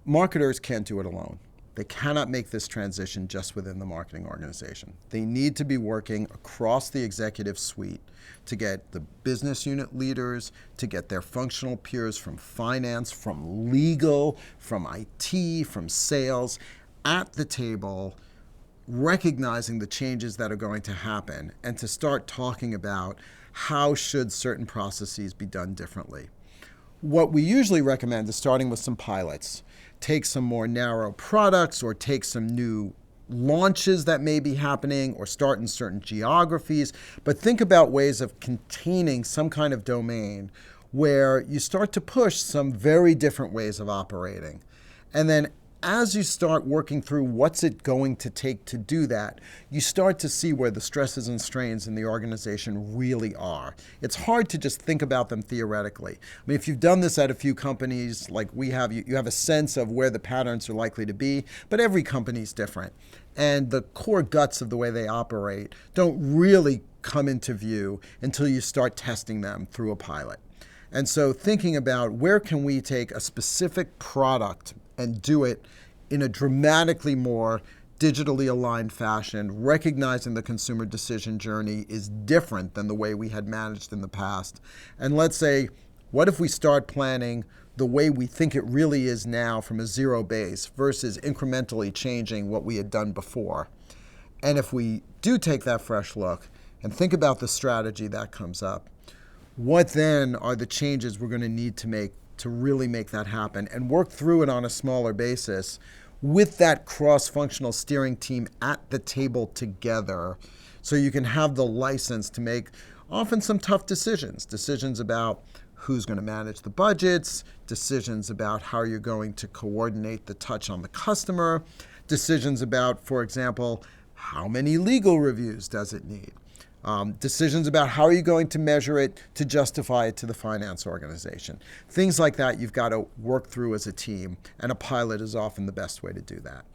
Marketers can't do it alone. They cannot make this transition just within the marketing organization. They need to be working across the executive suite to get the business unit leaders, to get their functional peers from finance, from legal, from IT, from sales at the table, recognizing the changes that are going to happen, and to start talking about how should certain processes be done differently. What we usually recommend is starting with some pilots. Take some more narrow products or take some new launches that may be happening or start in certain geographies, but think about ways of containing some kind of domain where you start to push some very different ways of operating. And then as you start working through what's it going to take to do that, you start to see where the stresses and strains in the organization really are. It's hard to just think about them theoretically. I mean, if you've done this at a few companies like we have, you have a sense of where the patterns are likely to be, but every company is different. And the core guts of the way they operate don't really come into view until you start testing them through a pilot. And so thinking about where can we take a specific product and do it in a dramatically more digitally aligned fashion, recognizing the consumer decision journey is different than the way we had managed in the past. And let's say, what if we start planning the way we think it really is now from a zero base versus incrementally changing what we had done before? And if we do take that fresh look and think about the strategy that comes up, what then are the changes we're going to need to make to really make that happen, and work through it on a smaller basis with that cross-functional steering team at the table together, so you can have the license to make often some tough decisions about who's going to manage the budgets, decisions about how you're going to coordinate the touch on the customer, decisions about, for example, how many legal reviews does it need? Decisions about how are you going to measure it to justify it to the finance organization. Things like that you've got to work through as a team, and a pilot is often the best way to do that.